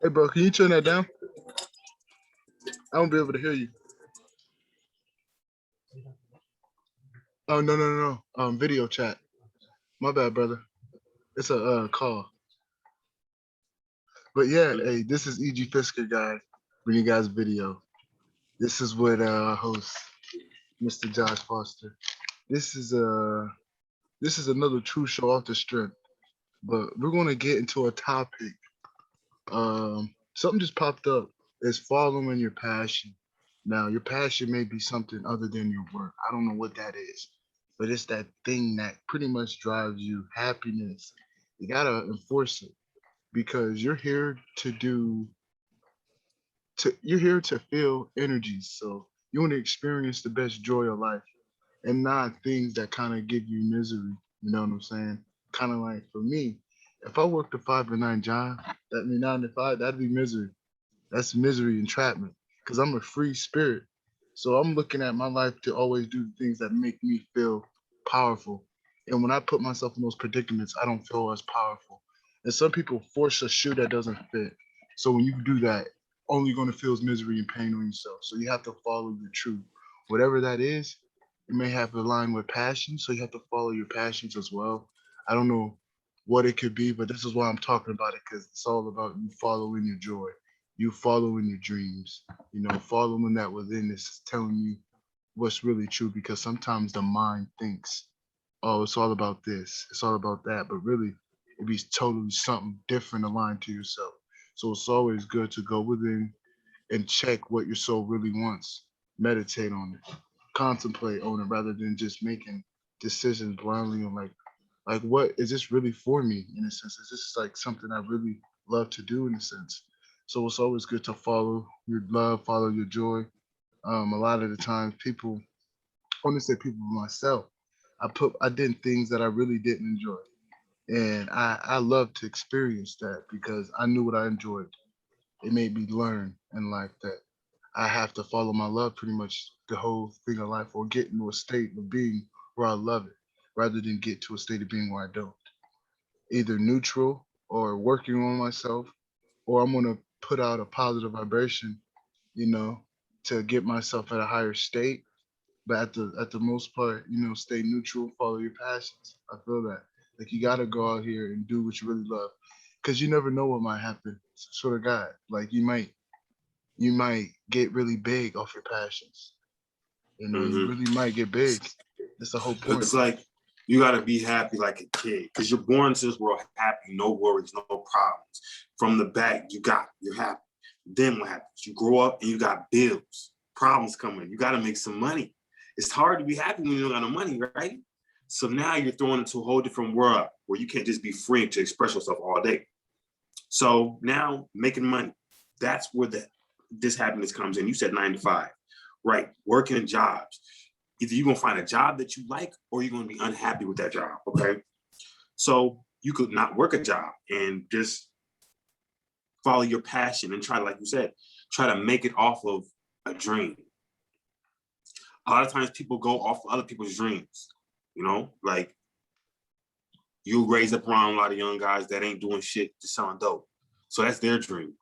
Hey, bro, can you turn that down? I won't be able to hear you. Oh, no, no, no, no. Video chat. My bad, brother. It's a call. But yeah, hey, this is E.G. Fisker, guys. Bringing you guys video. This is what our host, Mr. Josh Foster. This is this is another true show off the strength. But we're gonna get into a topic. Something just popped up. Is following your passion. Now, your passion may be something other than your work. I don't know what that is, but it's that thing that pretty much drives you happiness. You gotta enforce it because you're here to feel energies. So you want to experience the best joy of life and not things that kind of give you misery. You know what I'm saying? Kind of like for me, if I worked a 5 to 9 job, that mean 9 to 5, that'd be misery. That's misery entrapment because I'm a free spirit. So I'm looking at my life to always do the things that make me feel powerful. And when I put myself in those predicaments, I don't feel as powerful. And some people force a shoe that doesn't fit. So when you do that, all you're going to feel is misery and pain on yourself. So you have to follow your truth. Whatever that is, it may have to align with passion. So you have to follow your passions as well. I don't know what it could be, but this is why I'm talking about it because it's all about you following your joy, you following your dreams, following that within is telling you what's really true because sometimes the mind thinks, oh, it's all about this, it's all about that, but really it be totally something different aligned to yourself. So it's always good to go within and check what your soul really wants. Meditate on it, contemplate on it rather than just making decisions blindly on like what is this really for me in a sense? Is this like something I really love to do in a sense? So it's always good to follow your love, follow your joy. A lot of the times people, I want to say people myself, I did things that I really didn't enjoy. And I love to experience that because I knew what I enjoyed. It made me learn in life that I have to follow my love pretty much the whole thing of life or get into a state of being where I love it rather than get to a state of being where I don't. Either neutral or working on myself, or I'm gonna put out a positive vibration, you know, to get myself at a higher state. But at the most part, stay neutral, follow your passions. I feel that. Like you gotta go out here and do what you really love. Cause you never know what might happen. Sort of God. Like you might get really big off your passions. You Mm-hmm. really might get big. That's the whole point. It's like you gotta be happy like a kid because you're born into this world happy, no worries, no problems. From the back, you're happy. Then what happens? You grow up and you got bills, problems coming. You gotta make some money. It's hard to be happy when you don't got no money, right? So now you're thrown into a whole different world where you can't just be free to express yourself all day. So now making money, that's where this happiness comes in. You said 9 to 5, right? Working in jobs. Either you're gonna find a job that you like or you're gonna be unhappy with that job. Okay. So you could not work a job and just follow your passion and try to, like you said, try to make it off of a dream. A lot of times people go off of other people's dreams, like you raise up around a lot of young guys that ain't doing shit, just selling dope. So that's their dream.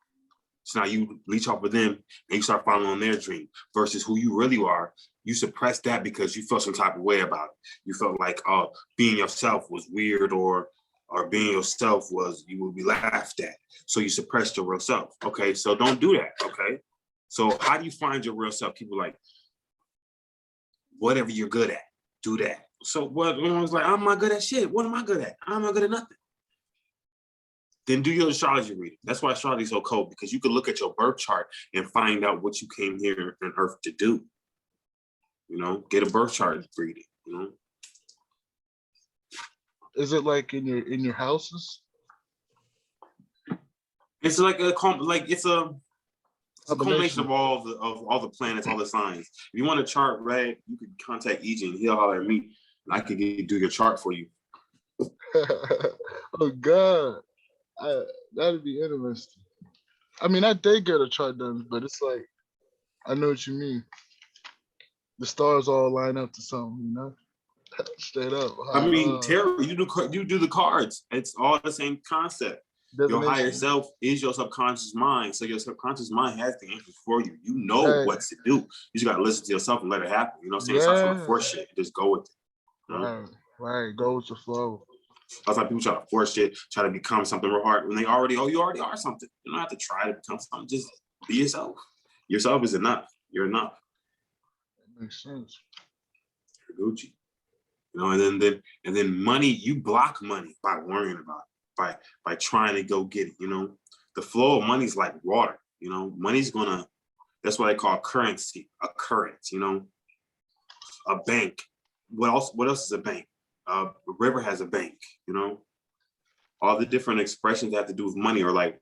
So now you leech off of them and you start following their dream versus who you really are. You suppress that because you felt some type of way about it. You felt like being yourself was weird or being yourself was, you would be laughed at. So you suppressed your real self. Okay, so don't do that, okay? So how do you find your real self? People like, whatever you're good at, do that. So what? I was like, I'm not good at shit. What am I good at? I'm not good at nothing. Then do your astrology reading. That's why astrology is so cool, because you can look at your birth chart and find out what you came here on Earth to do. Get a birth chart reading. Is it like in your houses? It's like it's a culmination of all the planets, all the signs. If you want a chart read, you can contact EJ and he'll holler at me, and I can do your chart for you. Oh God, that'd be interesting. I mean, I did get a chart done, but it's like I know what you mean. The stars all line up to something, straight up. I mean, tarot, you do the cards. It's all the same concept. Your higher Divination. self is your subconscious mind. So your subconscious mind has the answers for you. You know Right. what to do. You just gotta listen to yourself and let it happen. You know what I'm saying? Stop trying to Yeah. force shit. Just go with it. You know? Right. Right. Go with the flow. That's why people try to force shit, try to become something real hard when they already, oh, you already are something. You don't have to try to become something. Just be yourself. Yourself is enough. You're enough. That makes sense. You're Gucci. You know, and then money, you block money by worrying about it, by trying to go get it. You know, the flow of money is like water. You know, money's gonna, that's what I call currency, a current, you know, a bank. What else is a bank? A river has a bank, you know. All the different expressions that have to do with money are like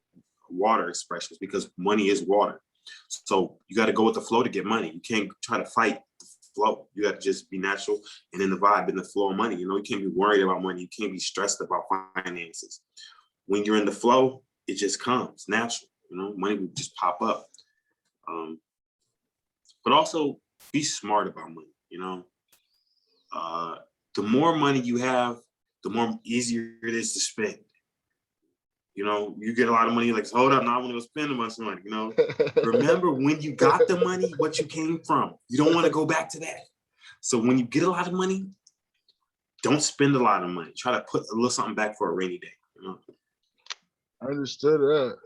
water expressions because money is water. So you got to go with the flow to get money. You can't try to fight the flow. You got to just be natural and in the vibe, in the flow of money. You know, you can't be worried about money. You can't be stressed about finances. When you're in the flow, it just comes natural. You know, money will just pop up. Um, but also be smart about money. You know, uh, the more money you have, the more easier it is to spend. You know, you get a lot of money, like, hold up, now I want to go spend a bunch of money. You know, remember when you got the money, what you came from. You don't want to go back to that. So when you get a lot of money, don't spend a lot of money. Try to put a little something back for a rainy day. You know, I understood that.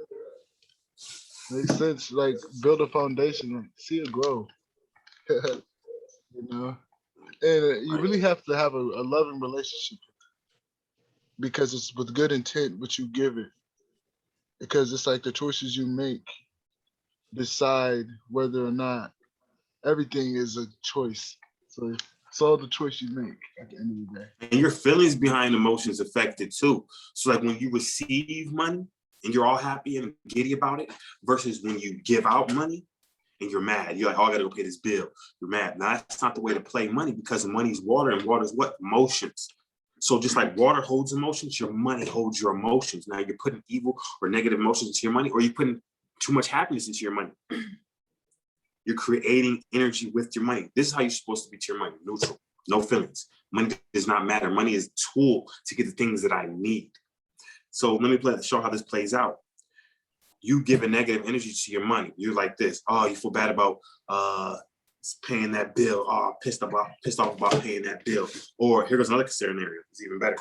Makes sense. Like build a foundation, like, see it grow. you know, and you like really have to have a loving relationship because it's with good intent what you give it. Because it's like the choices you make decide whether or not everything is a choice. So it's all the choice you make at the end of the day. and your feelings behind emotions affect it too. So like when you receive money and you're all happy and giddy about it, versus when you give out money and you're mad. You're like, oh, I gotta go pay this bill. You're mad. Now that's not the way to play money because money's water and water is what? Emotions. So just like water holds emotions, your money holds your emotions. Now you're putting evil or negative emotions into your money, or you're putting too much happiness into your money. You're creating energy with your money. This is how you're supposed to be to your money, neutral, no feelings. Money does not matter. Money is a tool to get the things that I need. So let me show how this plays out. You give a negative energy to your money. You're like this. Oh, you feel bad about paying that bill. Oh, pissed off about paying that bill. Or here goes another scenario. It's even better.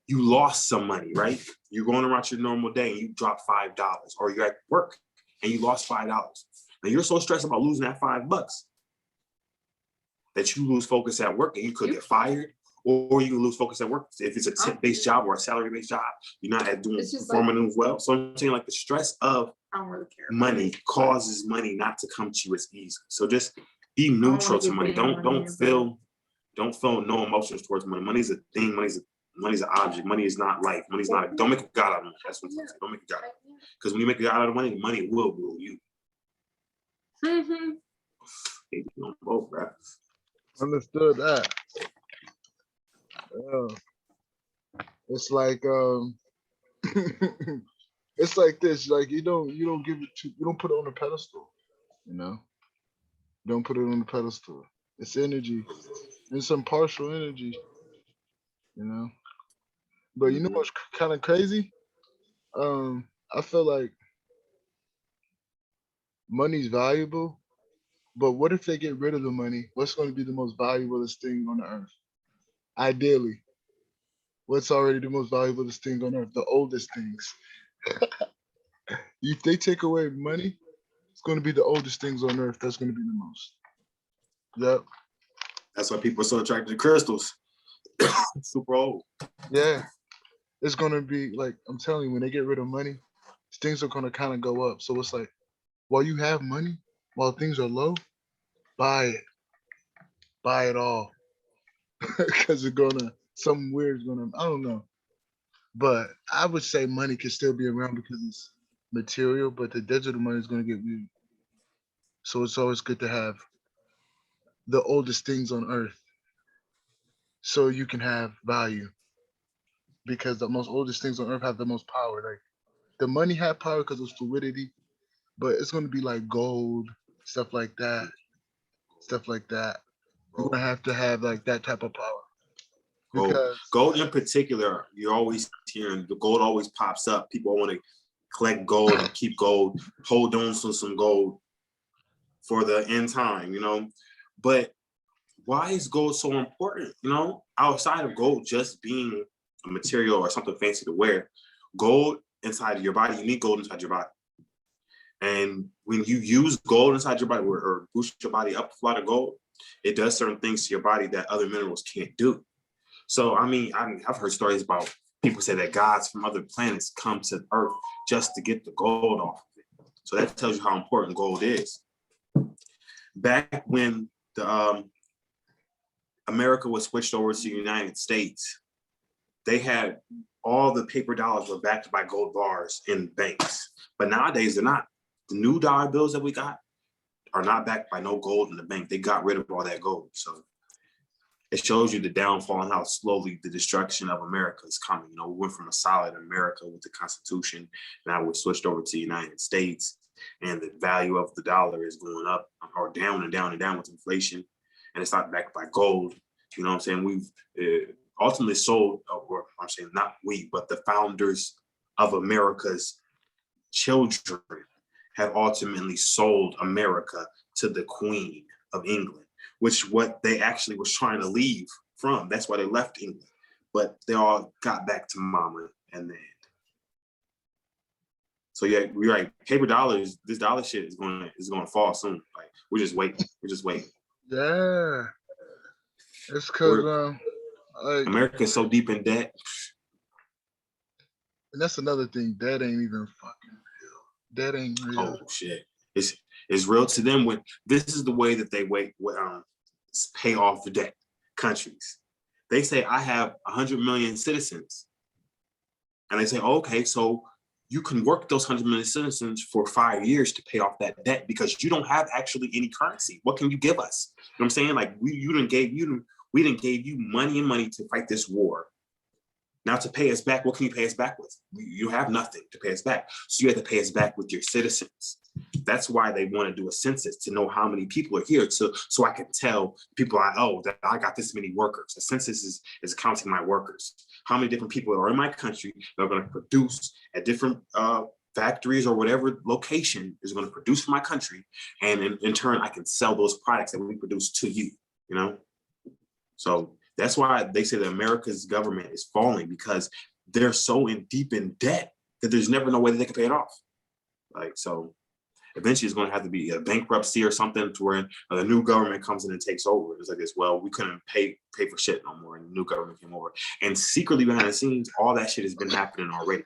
You lost some money, right? You're going around your normal day and you drop $5, or you're at work and you lost $5. Now you're so stressed about losing that $5 that you lose focus at work and you could get fired, or you can lose focus at work if it's a tip-based job or a salary-based job. You're not at doing performing like, well. So I'm saying like the stress of really money causes money not to come to you as easy. So just be neutral to money. Don't feel no emotions towards money. Money's a thing. Money's an object. Money is not life. Money's not. Don't make a god out of money. That's what I'm saying. Don't make a god. Because when you make a god out of money, the money will rule you. Both, bro. Understood that. Yeah. It's like it's like this. Like you don't give it to you don't put it on a pedestal. You know, don't put it on the pedestal. It's energy. It's some partial energy. You know, but you know Mm-hmm. what's kind of crazy? I feel like money's valuable, but what if they get rid of the money? What's going to be the most valuable thing on the earth? Ideally, what's already the most valuable thing on earth? The oldest things. If they take away money, it's going to be the oldest things on earth. That's going to be the most. Yep. That's why people are so attracted to crystals. Super old. Yeah. It's going to be like, I'm telling you, when they get rid of money, things are going to kind of go up. So it's like, while you have money, while things are low, buy it. Buy it all. Because it's going to, something weird is going to, I don't know. But I would say money can still be around because it's material, but the digital money is going to get weird. So it's always good to have the oldest things on earth so you can have value because the most oldest things on earth have the most power. Like the money have power because of fluidity, but it's going to be like gold, stuff like that, stuff like that. You're going to have like that type of power. Gold, because gold in particular, you're always hearing the gold always pops up. People want to collect gold and keep gold, hold on to some gold for the end time, But why is gold so important? Outside of gold just being a material or something fancy to wear, gold inside of your body, you need gold inside your body. And when you use gold inside your body or boost your body up with a lot of gold, it does certain things to your body that other minerals can't do. So, I've heard stories about people say that gods from other planets come to Earth just to get the gold off of it. So that tells you how important gold is. Back when the America was switched over to the United States, they had all the paper dollars were backed by gold bars in banks. But nowadays, they're not. The new dollar bills that we got are not backed by no gold in the bank. They got rid of all that gold. So it shows you the downfall and how slowly the destruction of America is coming. We went from a solid America with the Constitution. Now we're switched over to the United States, and the value of the dollar is going up or down and down and down with inflation. And it's not backed by gold. You know what I'm saying? We've ultimately sold, or I'm saying not we, but the founders of America's children have ultimately sold America to the Queen of England, which what they actually was trying to leave from. That's why they left England. But they all got back to mama and then. So yeah, we're right. Paper dollars, this dollar shit is going to fall soon. Like we're just waiting. yeah, it's because like, America's so deep in debt. and that's another thing. That ain't even fucking real. That ain't real. Oh shit, it's real to them when this is the way that they pay off the debt. Countries, they say I have 100 million citizens, and they say, okay, so you can work those 100 million citizens for 5 years to pay off that debt because you don't have actually any currency. What can you give us? You know what I'm saying? Like we didn't gave you money to fight this war. Now to pay us back, what can you pay us back with? You have nothing to pay us back. So you have to pay us back with your citizens. That's why they want to do a census to know how many people are here so I can tell people that I got this many workers. A census is counting my workers. How many different people are in my country that are going to produce at different factories or whatever location is going to produce for my country. And in turn, I can sell those products that we produce to you, So that's why they say that America's government is falling because they're so deep in debt that there's never no way that they can pay it off. Like, so eventually it's going to have to be a bankruptcy or something to where the new government comes in and takes over. It's like this, well, we couldn't pay for shit no more. And the new government came over. And secretly behind the scenes, all that shit has been happening already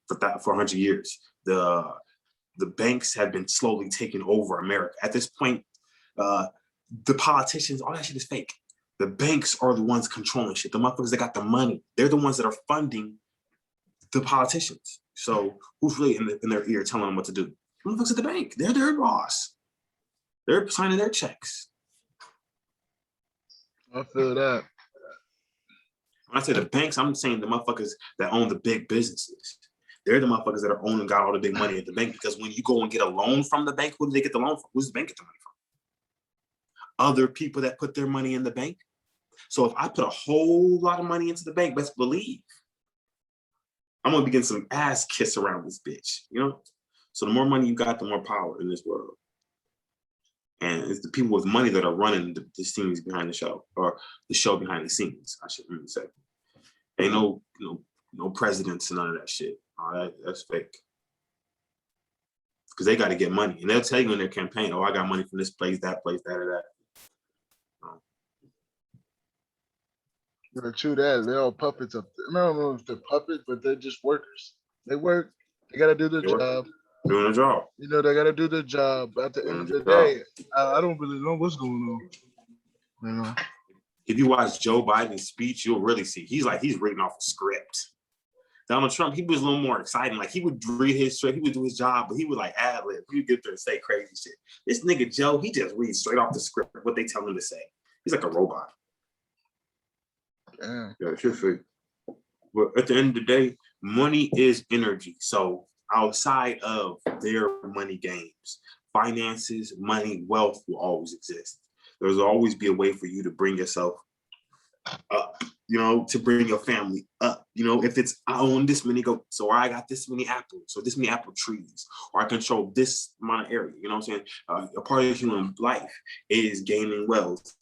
for 100 years. The banks have been slowly taking over America. At this point, the politicians, all that shit is fake. The banks are the ones controlling shit. The motherfuckers that got the money, they're the ones that are funding the politicians. So who's really in their ear telling them what to do? The motherfuckers at the bank. They're their boss. They're signing their checks. I feel that. When I say the banks, I'm saying the motherfuckers that own the big businesses. They're the motherfuckers that are owning, got all the big money at the bank. Because when you go and get a loan from the bank, who do they get the loan from? Who's the bank get the money from? Other people that put their money in the bank. So if I put a whole lot of money into the bank, best believe I'm gonna be getting some ass kiss around this bitch, So the more money you got, the more power in this world. And it's the people with money that are running the scenes behind the show, or the show behind the scenes, I should really say. Ain't no presidents and none of that shit. That's fake. Because they got to get money, and they'll tell you in their campaign, "Oh, I got money from this place, that, or that." True that. They're all puppets up there. I don't know if they're puppets, but they're just workers. They work. They got to do their job. Doing a job. They got to do their job. At the end of the day, I don't really know what's going on. If you watch Joe Biden's speech, you'll really see he's reading off a script. Donald Trump, he was a little more exciting. Like he would read his script, he would do his job, but he would like ad lib. He would get there and say crazy shit. This nigga Joe, he just reads straight off the script what they tell him to say. He's like a robot. Damn. Yeah, it's fake. But at the end of the day, money is energy. So outside of their money games, finances, money, wealth will always exist. There's always be a way for you to bring yourself up, to bring your family up. If it's I own this many goats, or I got this many apples, or this many apple trees, or I control this amount of area, you know what I'm saying? A part of human life is gaining wealth,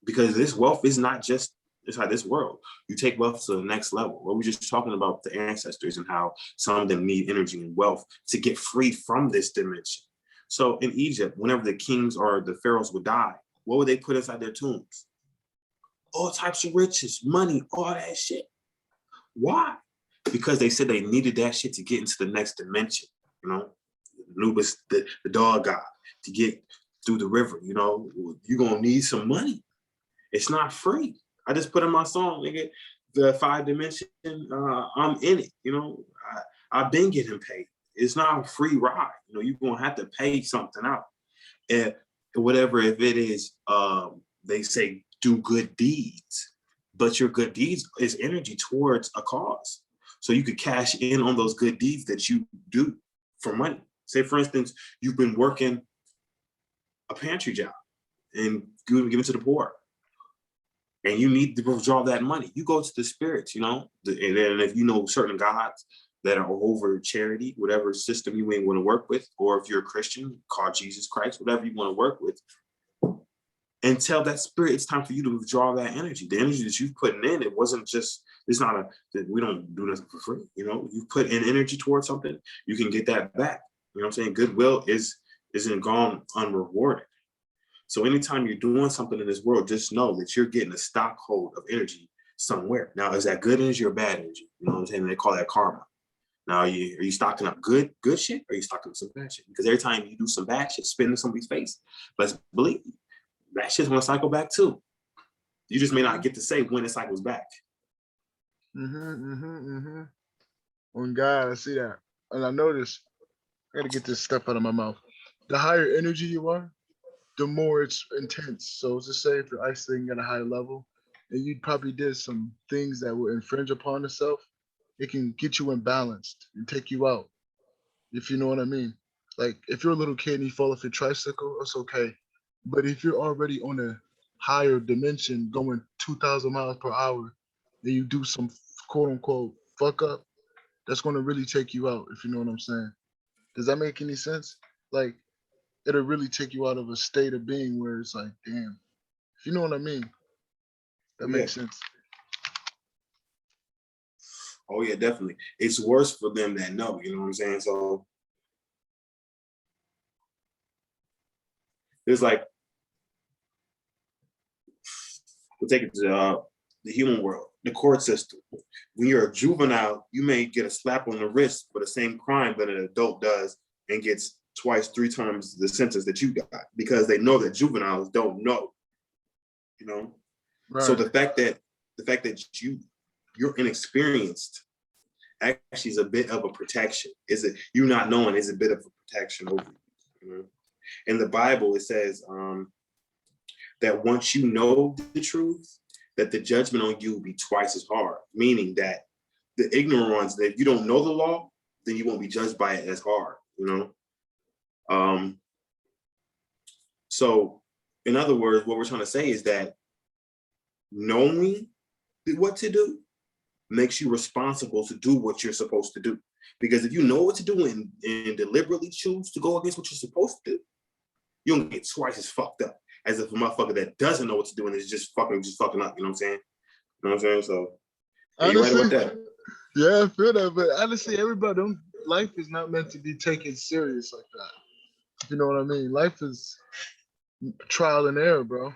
because this wealth is not just inside this world. You take wealth to the next level. What we were just talking about the ancestors and how some of them need energy and wealth to get free from this dimension. So in Egypt, whenever the kings or the pharaohs would die, what would they put inside their tombs? All types of riches, money, all that shit. Why? Because they said they needed that shit to get into the next dimension. Anubis, the dog god, to get through the river. You're gonna need some money. It's not free. I just put in my song, nigga, the 5 dimension, I'm in it. I've been getting paid. It's not a free ride. You're gonna have to pay something out. And whatever, if it is, they say do good deeds, but your good deeds is energy towards a cause. So you could cash in on those good deeds that you do for money. Say, for instance, you've been working a pantry job and give it to the poor, and you need to withdraw that money. You go to the spirits, and then if you know certain gods that are over charity, whatever system you may want to work with, or if you're a Christian, call Jesus Christ, whatever you want to work with, and tell that spirit it's time for you to withdraw that energy. The energy that you've put in, it wasn't just, it's not we don't do nothing for free. You put in energy towards something, you can get that back. You know what I'm saying? Goodwill isn't gone unrewarded. So anytime you're doing something in this world, just know that you're getting a stock hold of energy somewhere. Now, is that good energy or bad energy? You know what I'm saying? They call that karma. Now, are you stocking up good shit, or are you stocking up some bad shit? Because every time you do some bad shit, spit in somebody's face, let's believe me, that shit's gonna cycle back too. You just may not get to say when it cycles back. On God, I see that. And I notice, I gotta get this stuff out of my mouth. The higher energy you are, the more it's intense. So to say if you're isolating at a high level and you probably did some things that will infringe upon itself, it can get you imbalanced and take you out. If you know what I mean. Like if you're a little kid and you fall off your tricycle, it's okay. But if you're already on a higher dimension going 2,000 miles per hour and you do some quote unquote fuck up, that's going to really take you out, if you know what I'm saying. Does that make any sense? Like it'll really take you out of a state of being where it's like, damn, if you know what I mean, that Yeah. makes sense. Oh yeah, definitely. It's worse for them that know, you know what I'm saying? So it's like, we'll take it to the human world, the court system. When you're a juvenile, you may get a slap on the wrist for the same crime that an adult does and gets twice, 3 times the sentence that you got, because they know that juveniles don't know, Right. So the fact that you're inexperienced actually is a bit of a protection. Is it you not knowing is a bit of a protection over you? In the Bible, it says that once you know the truth, that the judgment on you will be twice as hard. Meaning that the ignorant ones, that if you don't know the law, then you won't be judged by it as hard. So, in other words, what we're trying to say is that knowing what to do makes you responsible to do what you're supposed to do. Because if you know what to do and deliberately choose to go against what you're supposed to do, you're gonna get twice as fucked up as if a motherfucker that doesn't know what to do and is just fucking up. You know what I'm saying? So yeah, you're right Honestly, about that. yeah, I feel that. But honestly, everybody, life is not meant to be taken serious like that. You know what I mean? Life is trial and error, bro.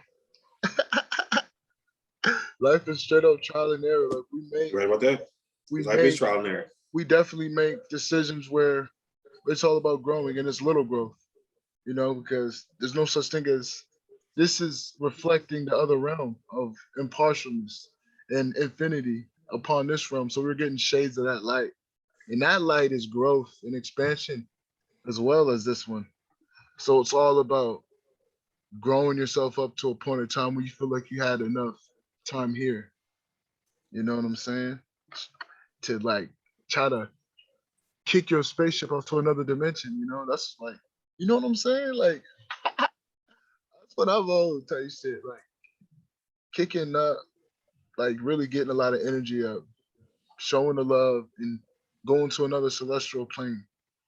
Life is straight up trial and error. Like You're right about that. we Life is make, trial and error. we definitely make decisions where it's all about growing and it's little growth. Because there's no such thing as this is reflecting the other realm of impartialness and infinity upon this realm. So we're getting shades of that light. And that light is growth and expansion as well as this one. So it's all about growing yourself up to a point in time where you feel like you had enough time here. You know what I'm saying? To like try to kick your spaceship off to another dimension. That's like, you know what I'm saying? Like, that's what I've always type shit. Like, kicking up. like really getting a lot of energy up, showing the love, and going to another celestial plane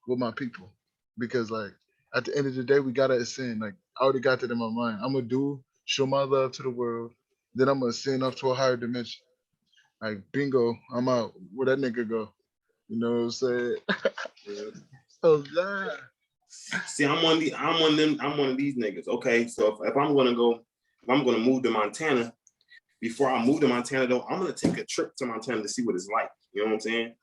with my people. Because like at the end of the day, we gotta ascend. Like I already got that in my mind. I'm gonna do show my love to the world. Then I'm gonna ascend up to a higher dimension. Like bingo, I'm out. Where that nigga go? You know what I'm saying? Yeah. Oh yeah. See, I'm one of these niggas. Okay, so if I'm gonna move to Montana, before I move to Montana though, I'm gonna take a trip to Montana to see what it's like. You know what I'm saying?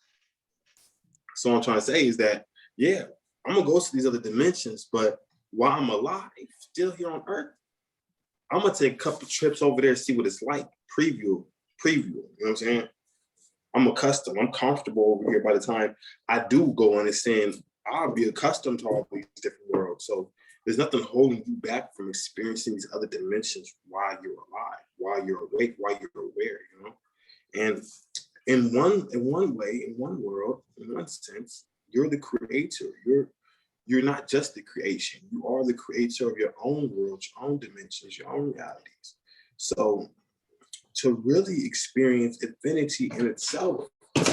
So what I'm trying to say is that, yeah, I'm gonna go to these other dimensions, but while I'm alive, still here on Earth, I'm gonna take a couple trips over there to see what it's like. Preview. You know what I'm saying? I'm accustomed. I'm comfortable over here. By the time I do go on and sin, I'll be accustomed to all these different worlds. So there's nothing holding you back from experiencing these other dimensions while you're alive, while you're awake, while you're aware. You know, and in one way, in one world, in one sense, you're the creator. You're not just the creation. You are the creator of your own world, your own dimensions, your own realities. So to really experience infinity in itself,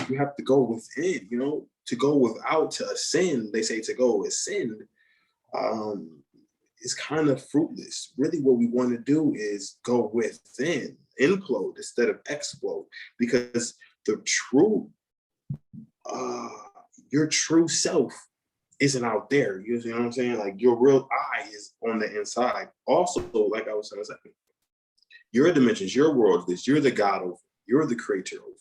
you have to go within, you know, to go without, to ascend, they say to go ascend, um, is kind of fruitless. Really what we want to do is go within, implode instead of explode, because the true, uh, your true self isn't out there. You know what I'm saying? Like your real I is on the inside. Also, like I was saying a second, your dimensions, your world, this you're the God of, you're the creator of,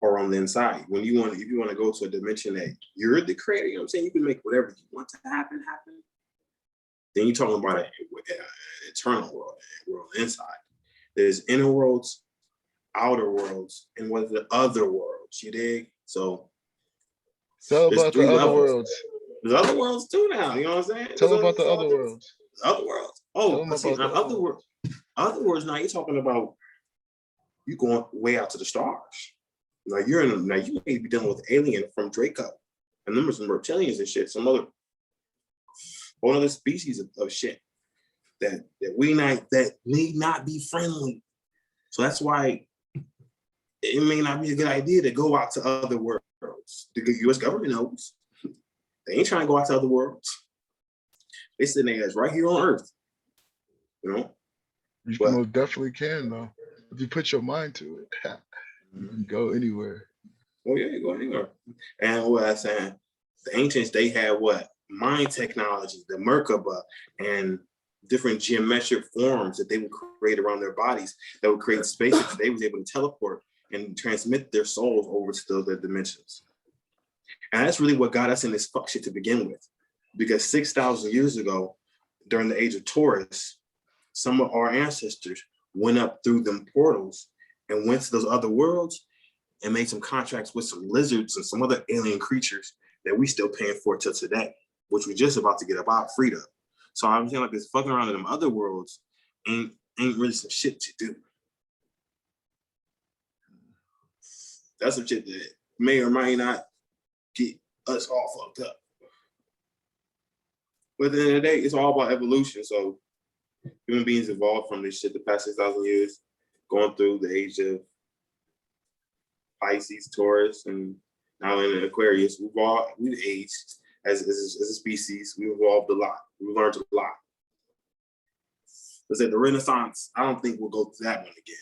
or on the inside. When you want, if you want to go to a dimension that you're the creator, you know what I'm saying? You can make whatever you want to happen. Then you're talking about an eternal world, a world inside. There's inner worlds, outer worlds, and what are the other worlds? You dig? So Tell there's about the three other levels. worlds. There's other worlds too now. You know what I'm saying? Tell about the other worlds. Other worlds. Tell Oh, them but see, about the now other worlds. other worlds. Now you're talking about you going way out to the stars. Now you may be dealing with alien from Draco, and then there's some reptilians and shit, some other whole other species of shit that need not be friendly. So that's why it may not be a good idea to go out to other worlds. The U.S. government knows they ain't trying to go out to other worlds. They sitting there right here on Earth, you know. You But most definitely can though. If you put your mind to it, you can go anywhere. oh yeah, you go anywhere. And what I'm saying, the ancients they had what mind technology, the Merkaba, and different geometric forms that they would create around their bodies that would create spaces that they was able to teleport and transmit their souls over to those other dimensions. And that's really what got us in this fuck shit to begin with. Because 6,000 years ago, during the age of Taurus, some of our ancestors went up through them portals and went to those other worlds and made some contracts with some lizards and some other alien creatures that we still paying for till today, which we're just about to get about freed up. So I'm saying like this fucking around in them other worlds ain't really some shit to do. That's some shit that may or may not get us all fucked up. But at the end of the day, it's all about evolution. So human beings evolved from this shit the past 6,000 years, going through the age of Pisces, Taurus, and now in Aquarius. We've aged as a species. We've evolved a lot. We've learned a lot. Let's say the Renaissance, I don't think we'll go through that one again.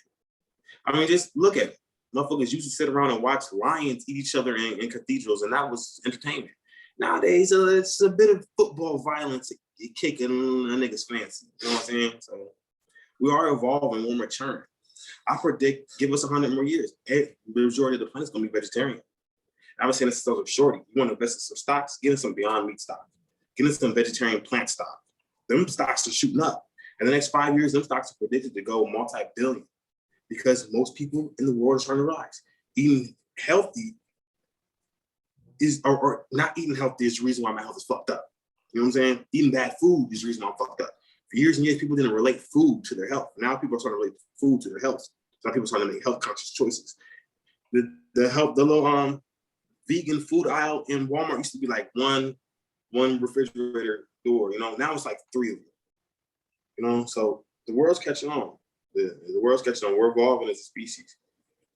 I mean, just look at it. Motherfuckers used to sit around and watch lions eat each other in cathedrals, and that was entertainment. Nowadays, it's a bit of football violence kicking a nigga's fancy. You know what I'm saying? So we are evolving, we're maturing. I predict, give us 100 more years, the majority of the planet's gonna be vegetarian. I was saying this is shorty. You want to invest in some stocks? Get in some Beyond Meat stock. Get in some vegetarian plant stock. Them stocks are shooting up. In the next 5 years, them stocks are predicted to go multi-billion because most people in the world are trying to realize eating healthy is, or not eating healthy is the reason why my health is fucked up. You know what I'm saying? Eating bad food is the reason why I'm fucked up. For years and years, people didn't relate food to their health. Now people are starting to relate food to their health. Now people are starting to make health conscious choices. The little vegan food aisle in Walmart used to be like one refrigerator door. You know, now it's like three of them. You know, so the world's catching on. The world's catching on. We're evolving as a species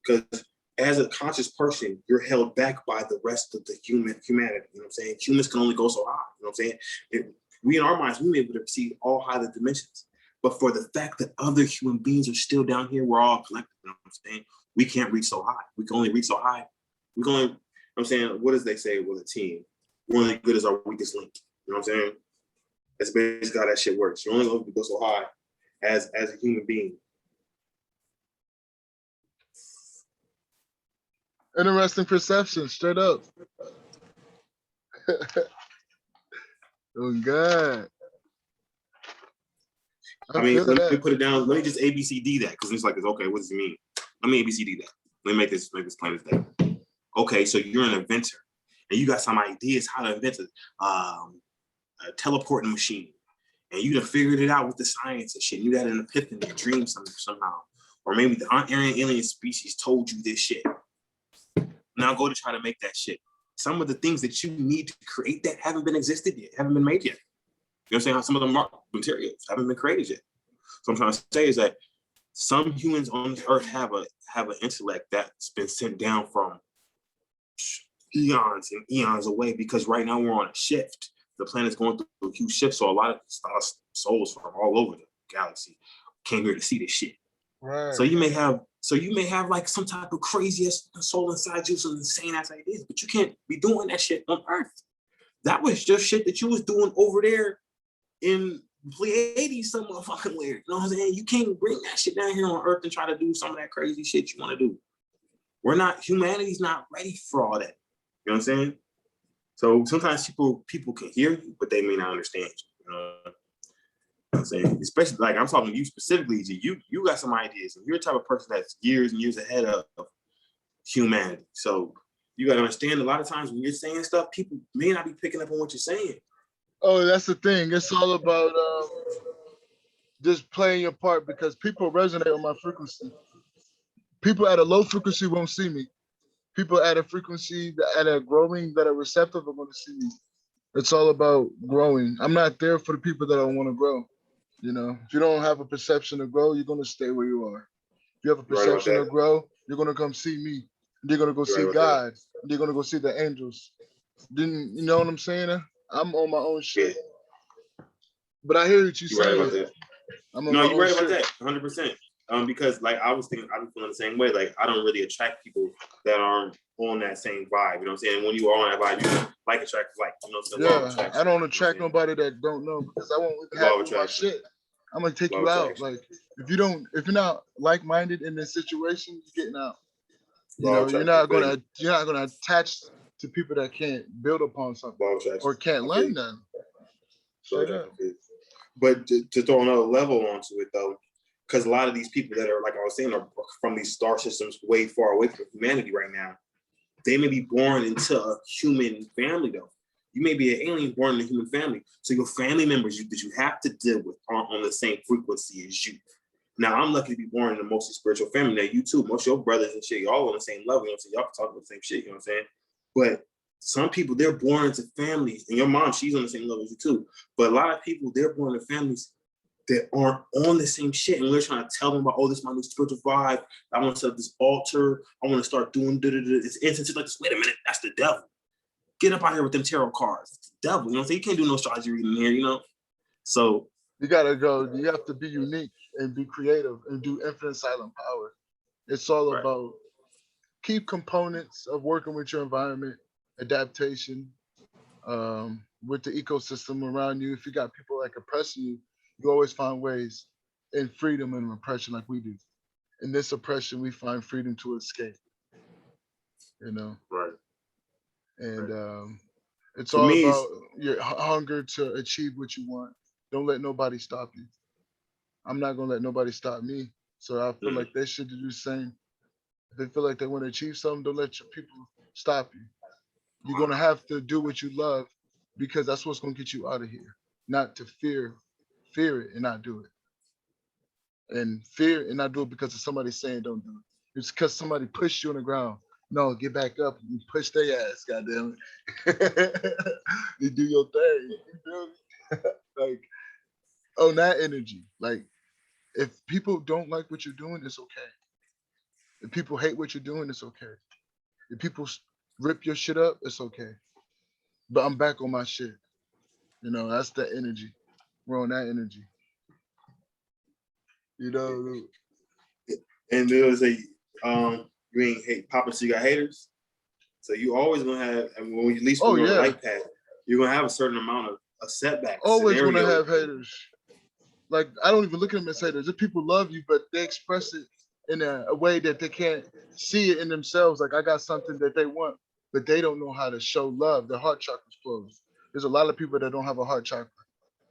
because as a conscious person, you're held back by the rest of the humanity. You know what I'm saying? Humans can only go so high. You know what I'm saying? We in our minds, we may be able to perceive all higher dimensions. But for the fact that other human beings are still down here, we're all collective. You know what I'm saying? We can't reach so high. We can only reach so high. We can only, you know what I'm saying, what does they say with a team? We're only good as our weakest link. You know what I'm saying? That's basically how that shit works. You're only going to go so high as a human being. Interesting perception, straight up. Oh God. I mean, let me put it down. Let me just ABCD that because it's like, okay, what does it mean? Let me ABCD that. Let me make this plain as day. Okay, so you're an inventor and you got some ideas how to invent a teleporting machine. And you done figured it out with the science and shit. You had an epiphany, a dream somehow. Or maybe the Aryan alien species told you this shit. Now go to try to make that shit. Some of the things that you need to create that haven't been existed yet, haven't been made yet. You know what I'm saying? How some of the materials haven't been created yet. So I'm trying to say is that some humans on this earth have an intellect that's been sent down from eons and eons away because right now we're on a shift. The planet's going through a huge shift, so a lot of souls from all over the galaxy came here to see this shit. Right. So you may have like some type of craziest soul inside you, some insane ass ideas, but you can't be doing that shit on Earth. That was just shit that you was doing over there in Pleiades, some motherfucking weird. You know what I'm saying? You can't bring that shit down here on Earth and try to do some of that crazy shit you want to do. Humanity's not ready for all that. You know what I'm saying? So sometimes people can hear you, but they may not understand you. You know what I'm saying? Especially like I'm talking to you specifically, G. You got some ideas, and you're the type of person that's years and years ahead of humanity. So you gotta understand a lot of times when you're saying stuff, people may not be picking up on what you're saying. Oh, that's the thing. It's all about just playing your part because people resonate on my frequency. People at a low frequency won't see me. People at a frequency that are growing, that are receptive, are going to see me. It's all about growing. I'm not there for the people that don't want to grow. You know, if you don't have a perception to grow, you're going to stay where you are. If you have a You right about perception to that? grow, you're going to come see me. You're going to go You right see about that? God. You're going to go see the angels. Didn't you know what I'm saying? I'm on my own Yeah, shit. But I hear what you're you right about saying. that. I'm on No, my you're own right about shit. that, 100%. Because like I was thinking, I'm feeling the same way. Like I don't really attract people that aren't on that same vibe. You know what I'm saying? When you are on that vibe, you like attract like the law of Yeah, attraction. I don't You know attract nobody that don't know because I won't the even have law of you in my attraction. shit. I'm gonna take Law you of out. attraction. Like if you're not like-minded in this situation, you're getting out. You Law of know, attraction. you're not gonna attach to people that can't build upon something Law of attraction. or can't I feel learn you. them. Law of Straight up. attraction. But to throw another level onto it though, because a lot of these people that are like I was saying are from these star systems way far away from humanity right now. They may be born into a human family though. You may be an alien born in a human family. So your family members that you have to deal with aren't on the same frequency as you. Now I'm lucky to be born in a mostly spiritual family. Now you too, most of your brothers and shit, y'all on the same level. You know what I'm saying? Y'all can talk about the same shit, you know what I'm saying? But some people, they're born into families, and your mom, she's on the same level as you too. But a lot of people, they're born in families that aren't on the same shit. And we're trying to tell them about, oh, this is my new spiritual vibe. I want to set up this altar. I want to start doing this instance like this. Wait a minute, that's the devil. Get up out here with them tarot cards. It's the devil. You know what I'm saying? You can't do no astrology reading here, you know? So You gotta go. You have to be unique and be creative and do infinite silent power. It's all right. about key components of working with your environment, adaptation, with the ecosystem around you. If you got people like oppressing you, you always find ways in freedom and repression like we do. In this oppression, we find freedom to escape, you know? Right. And Right. it's For all me, about your hunger to achieve what you want. Don't let nobody stop you. I'm not gonna let nobody stop me. So I feel like they should do the same. If they feel like they want to achieve something, don't let your people stop you. You're gonna have to do what you love because that's what's gonna get you out of here. Not to fear it and not do it. And fear and not do it because of somebody saying don't do it. It's because somebody pushed you on the ground. No, get back up. You push their ass, goddamn it. You do your thing. You feel me? Like on that energy. Like If people don't like what you're doing, it's okay. If people hate what you're doing, it's okay. If people rip your shit up, it's okay. But I'm back on my shit. You know, that's the energy. We're on that energy. You know. And there was you ain't hate popping, so you got haters. So you always gonna have, and when at least when Oh you're on the yeah, light path, you're gonna have a certain amount of a setback always gonna scenario. have haters. Like I don't even look at them as haters. If people love you, but they express it in a way that they can't see it in themselves. Like I got something that they want, but they don't know how to show love. Their heart chakra's closed. There's a lot of people that don't have a heart chakra.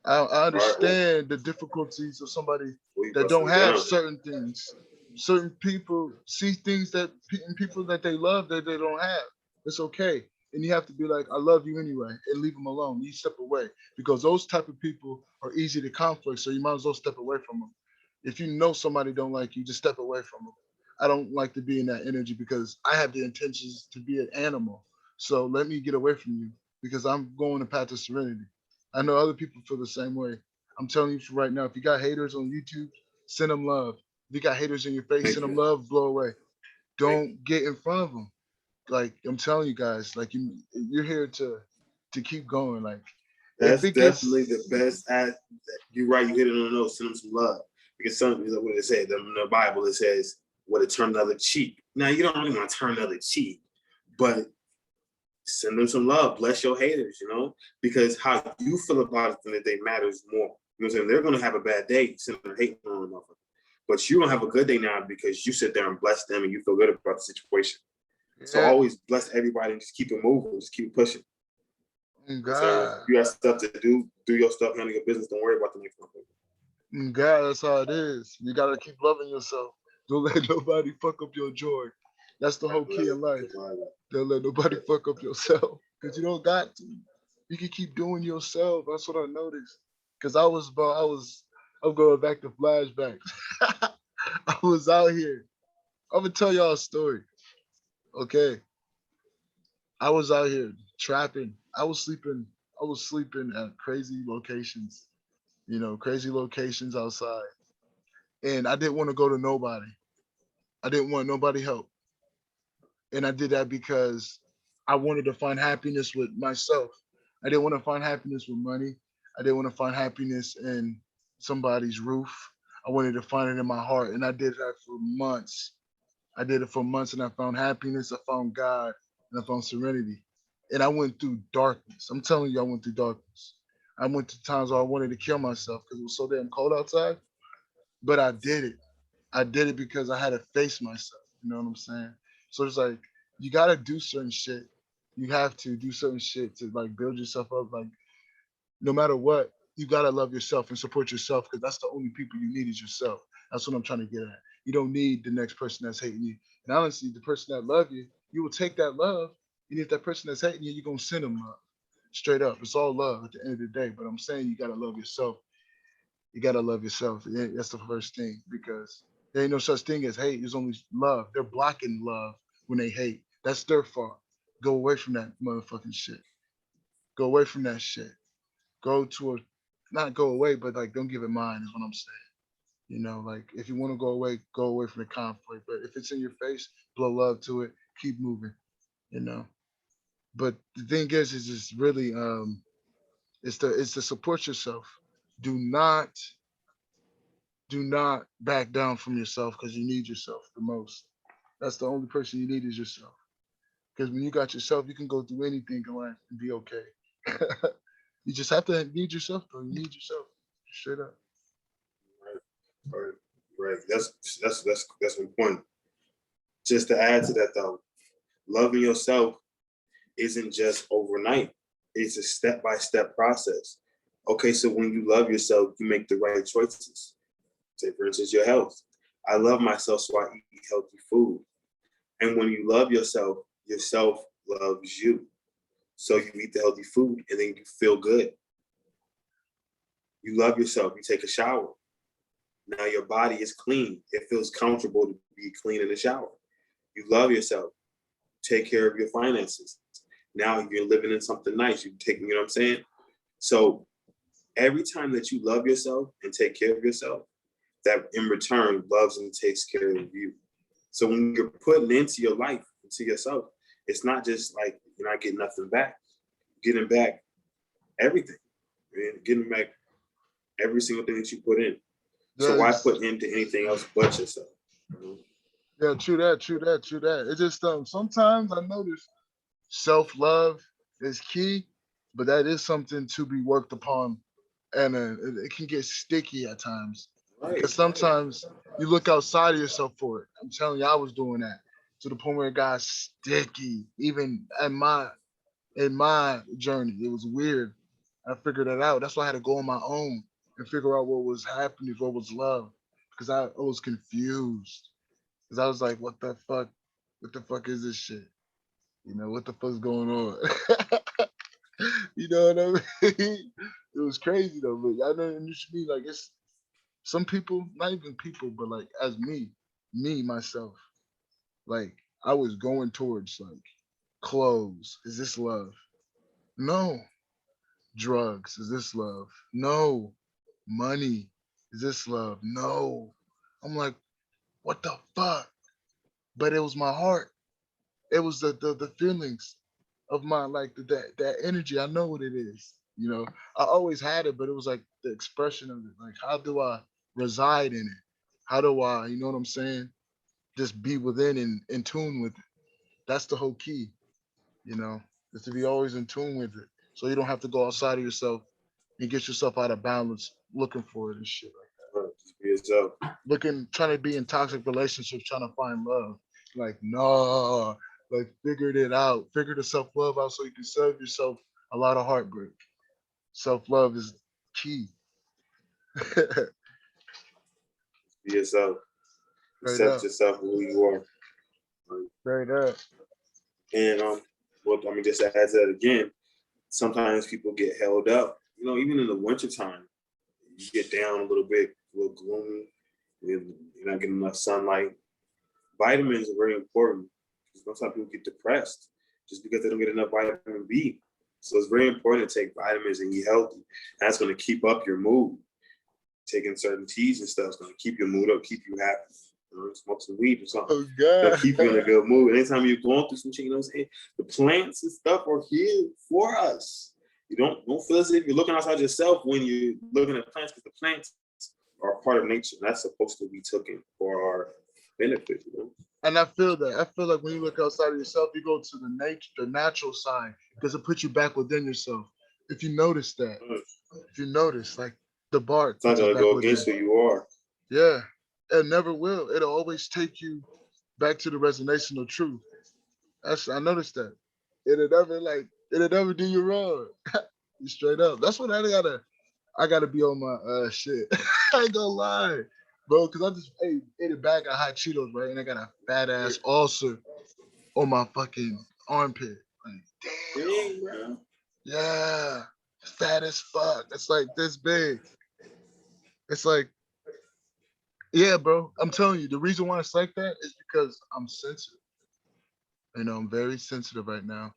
I All right, well, understand the difficulties of somebody we that busting don't it have down. certain things. Certain people see things that in people that they love that they don't have. It's okay, and you have to be like, I love you anyway, and leave them alone. You step away because those type of people are easy to conflict. So you might as well step away from them. If you know somebody don't like you, just step away from them. I don't like to be in that energy because I have the intentions to be an animal. So let me get away from you because I'm going the path of serenity. I know other people feel the same way. I'm telling you right now, if you got haters on YouTube, send them love. If you got haters in your face, Thank send them you. love, blow away. Thank Don't get in front of them. Like I'm telling you guys, like you're here to keep going. Like you. if That's it definitely the gets best. You're right. You hit it on the nose. Send them some love because some what it said in the Bible. It says, "What to turn the other cheek." Now you don't really want to turn the other cheek, but send them some love. Bless your haters, you know, because how you feel about it in the day matters more. You know what I'm saying? They're gonna have a bad day, send them hating on them, but you're gonna have a good day now because you sit there and bless them and you feel good about the situation. So yeah, always bless everybody and just keep it moving, just keep it pushing. You know what I'm saying? God, You got stuff to do your stuff, handle your business. Don't worry about the next one. God, that's how it is. You gotta keep loving yourself. Don't let nobody fuck up your joy. That's the whole key in life. Don't let nobody fuck up yourself because you don't got to. You can keep doing yourself. That's what I noticed. Because I'm going back to flashbacks. I was out here. I'm gonna tell y'all a story. Okay, I was out here trapping. I was sleeping at crazy locations. You know, crazy locations outside, and I didn't want to go to nobody. I didn't want nobody help, and I did that because I wanted to find happiness with myself. I didn't want to find happiness with money. I didn't want to find happiness in somebody's roof. I wanted to find it in my heart, and I did that for months. I did it for months, and I found happiness. I found God, and I found serenity. And I went through darkness. I'm telling you, I went through darkness. I went to times where I wanted to kill myself because it was so damn cold outside. But I did it. I did it because I had to face myself. You know what I'm saying? So it's like you gotta do certain shit. You have to do certain shit to like build yourself up. Like no matter what, you gotta love yourself and support yourself because that's the only people you need is yourself. That's what I'm trying to get at. You don't need the next person that's hating you. And honestly, the person that love you, you will take that love. And if that person that's hating you, you're gonna send them love. Straight up. It's all love at the end of the day. But I'm saying you gotta love yourself. You gotta love yourself. Yeah, that's the first thing because there ain't no such thing as hate. There's only love. They're blocking love when they hate. That's their fault. Go away from that motherfucking shit. Go away from that shit. Go to a not go away, but like don't give it mind is what I'm saying. You know, like if you want to go away from the conflict. But if it's in your face, blow love to it. Keep moving. You know. But the thing is just really it's to support yourself. Do not do not back down from yourself because you need yourself the most. That's the only person you need is yourself. Because when you got yourself, you can go through anything in life and be okay. You just have to need yourself, though. You need yourself, straight up. Right, right, right. That's important. Just to add to that though, loving yourself isn't just overnight. It's a step-by-step process. Okay, so when you love yourself, you make the right choices. Say, for instance, your health. I love myself, so I eat healthy food. And when you love yourself loves you. So you eat the healthy food and then you feel good. You love yourself, you take a shower. Now your body is clean. It feels comfortable to be clean in the shower. You love yourself, take care of your finances. Now you're living in something nice. You take, you know what I'm saying? So every time that you love yourself and take care of yourself, that in return loves and takes care of you. So when you're putting into your life, into yourself, it's not just like you're not getting nothing back. You're getting back everything. Man. Getting back every single thing that you put in. So Yeah, why put into anything else but yourself? yeah, true that, true that, true that. It just sometimes I notice self-love is key, but that is something to be worked upon, and it can get sticky at times Right. because sometimes you look outside of yourself for it. I'm telling you, I was doing that to the point where it got sticky. Even at my journey, it was weird. I figured it out. That's why I had to go on my own and figure out what was happening, what was love, because I was confused. Because I was like, what the fuck? What the fuck is this shit? You know, what the fuck's going on? You know what I mean? It was crazy though, but I know it should be like it's some people, not even people, but like as me myself, like I was going towards like clothes. Is this love? No. Drugs. Is this love? No. Money. Is this love? No. I'm like, what the fuck? But it was my heart. It was the feelings of my like that energy. I know what it is. You know, I always had it, but it was like the expression of it. Like, how do I reside in it? How do I, you know what I'm saying? Just be within and in tune with it. That's the whole key. You know, is to be always in tune with it, so you don't have to go outside of yourself and get yourself out of balance looking for it and shit like Just be yourself. looking, trying to be in toxic relationships, trying to find love. Like, no, like figured it out, figure the self love out so you can save yourself a lot of heartbreak. Self love is key. Be yourself. Straight Accept up, yourself for who you are. straight up. And well, I mean, just to add to that again, sometimes people get held up. You know, even in the wintertime, you get down a little bit, a little gloomy. You're not getting enough sunlight. Vitamins are very important. Sometimes people get depressed just because they don't get enough vitamin B. So it's very important to take vitamins and eat healthy. That's going to keep up your mood. Taking certain teas and stuff is going to keep your mood up, keep you happy. You know, smoke some weed or something. Oh It'll God. keep you in a good mood. Anytime you're going through some shit, you know what I'm saying? The plants and stuff are here for us. You don't feel as if you're looking outside yourself when you're looking at plants, because the plants are part of nature. That's supposed to be taken for our benefit, you know? And I feel that. I feel like when you look outside of yourself, you go to the nature, the natural side, because it puts you back within yourself. If you notice that, if you notice, like the bark It's not puts us going to back go within. against who you are. Yeah, it never will. It'll always take you back to the resonation of truth. I noticed that. It'll never do you wrong. You straight up. That's what I gotta be on my shit. I ain't gonna lie. Bro, cause I just ate a bag of hot Cheetos, right? And I got a fat ass ulcer on my fucking armpit. Like, damn. Dang, bro. Yeah. Fat as fuck. It's like this big. It's like, yeah, bro. I'm telling you, the reason why it's like that is because I'm sensitive. You know, I'm very sensitive right now.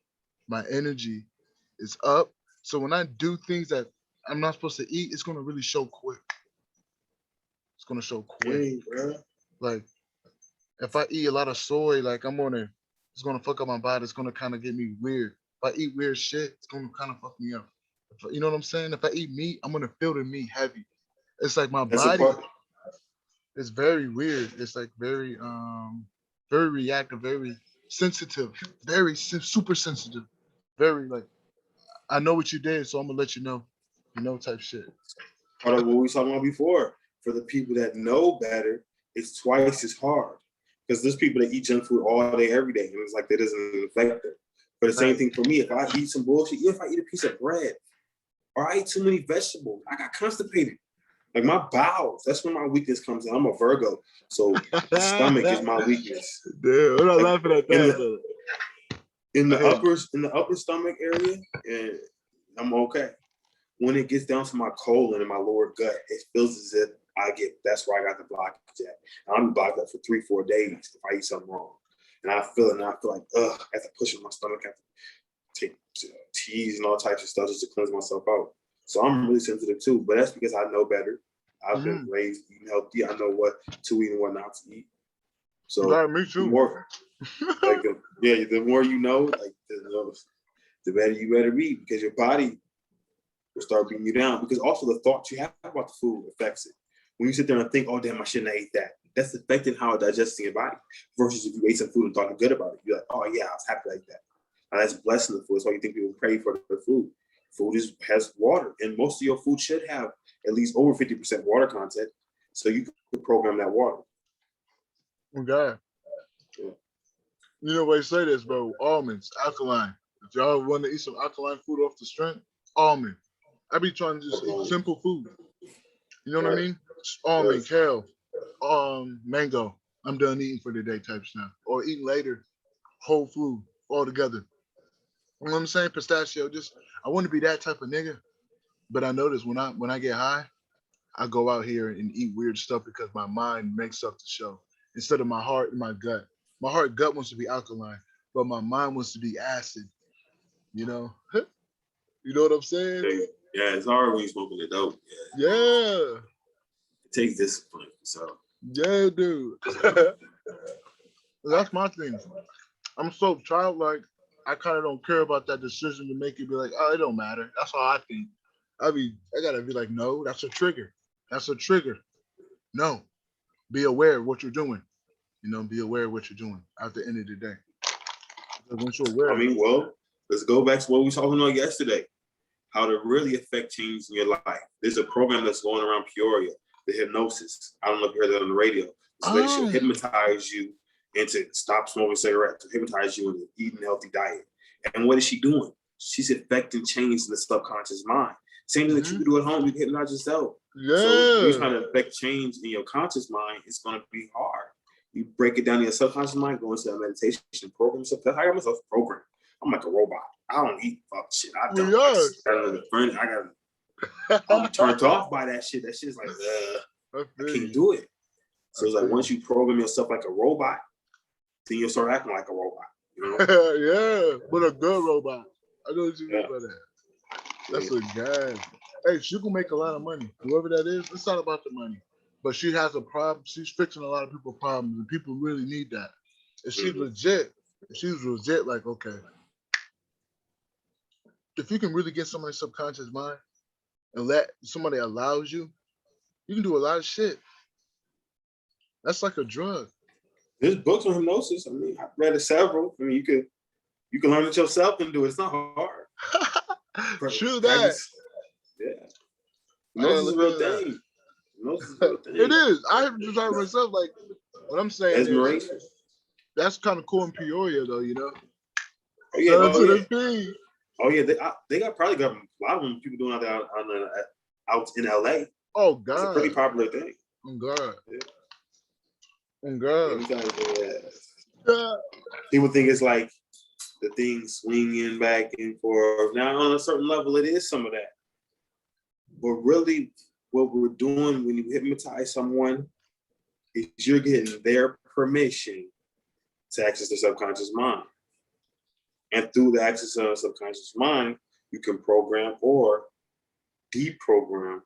My energy is up. So when I do things that I'm not supposed to eat, it's gonna really show quick. It's gonna show quick. Dang, bro. Like if I eat a lot of soy, like it's gonna fuck up my body. It's gonna kind of get me weird. If I eat weird shit, it's gonna kind of fuck me up. You know what I'm saying? If I eat meat, I'm gonna feel the meat heavy. It's like my That's a body part. is very weird. It's like very reactive, very sensitive, super sensitive. Very like I know what you did, so I'm gonna let you know. You know, type shit. Part of what we were talking about before. For the people that know better, it's twice as hard. Because there's people that eat junk food all day, every day, and it's like that doesn't affect them. But the same Right. thing for me. If I eat some bullshit, even if I eat a piece of bread, or I eat too many vegetables, I got constipated. Like my bowels, that's when my weakness comes in. I'm a Virgo, so the stomach is my weakness. Damn, I'm not Like laughing at in that, the but in I the hear you. upper stomach area, and I'm okay. When it gets down to my colon and my lower gut, it feels as if that's where I got the blockage at. And I'm blocked up for 3-4 days if I eat something wrong. And I feel it, and I feel like, I have to push in my stomach, I have to take teas and all types of stuff just to cleanse myself out. So I'm really sensitive too, but that's because I know better. I've been raised eating healthy. I know what to eat and what not to eat. So me the too. more, like, the more you know, like, the better you better eat, because your body will start beating you down. Because also the thoughts you have about the food affects it. When you sit there and think, oh damn, I shouldn't have ate that, that's affecting how it digests in your body. Versus if you ate some food and thought good about it, you're like, oh yeah, I was happy like that. Now that's blessing the food. That's why you think people pray for the food. Food has water, and most of your food should have at least over 50% water content. So you can program that water. Okay. Yeah. You know why I say this, bro? Almonds, alkaline. If y'all want to eat some alkaline food off the strength, almond. I be trying to just eat simple food. You know what I Right. mean? Almond, kale, mango. I'm done eating for the day type stuff. Or eating later, whole food all together. You know what I'm saying? Pistachio. Just I want to be that type of nigga. But I notice when I get high, I go out here and eat weird stuff because my mind makes up the show instead of my heart and my gut. My heart gut wants to be alkaline, but my mind wants to be acid. You know, you know what I'm saying? Yeah, it's hard when you're smoking the dope. Yeah, It takes discipline. So yeah, dude. That's my thing. I'm so childlike. I kind of don't care about that decision to make it be like, oh, it don't matter. That's how I think. I gotta be like, no, that's a trigger. That's a trigger. No, be aware of what you're doing. You know, be aware of what you're doing at the end of the day. Because once you're I aware, mean, well, let's go back to what we were talking about yesterday. How to really affect change in your life. There's a program that's going around Peoria, the hypnosis. I don't know if you heard that on the radio. This lady should hypnotize you into stop smoking cigarettes, to hypnotize you into eating a healthy diet. And what is she doing? She's affecting change in the subconscious mind. Same thing that you can do at home, you can hypnotize yourself. So when you're trying to affect change in your conscious mind, it's going to be hard. You break it down in your subconscious mind, go into a meditation program. So I got myself programmed. I'm like a robot. I don't eat fuck shit. I don't. I'm turned off by that shit. That shit's like, I can't do it. So it's like once you program yourself like a robot, then you'll start acting like a robot. You know? Yeah, but a good robot. I know what you mean by that. That's a guy. Hey, she can make a lot of money. Whoever that is, it's not about the money. But she has a problem. She's fixing a lot of people's problems, and people really need that. If she's legit, if she's legit, like, okay, if you can really get somebody's subconscious mind and let somebody allows you can do a lot of shit. That's like a drug. There's books on hypnosis. I mean, I've read several. I mean, you can learn it yourself and do it. It's not hard. True that. Yeah. Hypnosis is a real thing. Hypnosis is a real thing. It is. I have to try myself. Like, what I'm saying Admiration. is, that's kind of cool in Peoria, though. You know. Oh yeah. Oh yeah. They probably got a lot of them people doing out there out in LA. Oh God. It's a pretty popular thing. Oh God. Yeah. Oh God. Yeah. People think it's like the thing swinging back and forth. Now, on a certain level, it is some of that. But really, what we're doing when you hypnotize someone is you're getting their permission to access the subconscious mind. And through the access of the subconscious mind, you can program or deprogram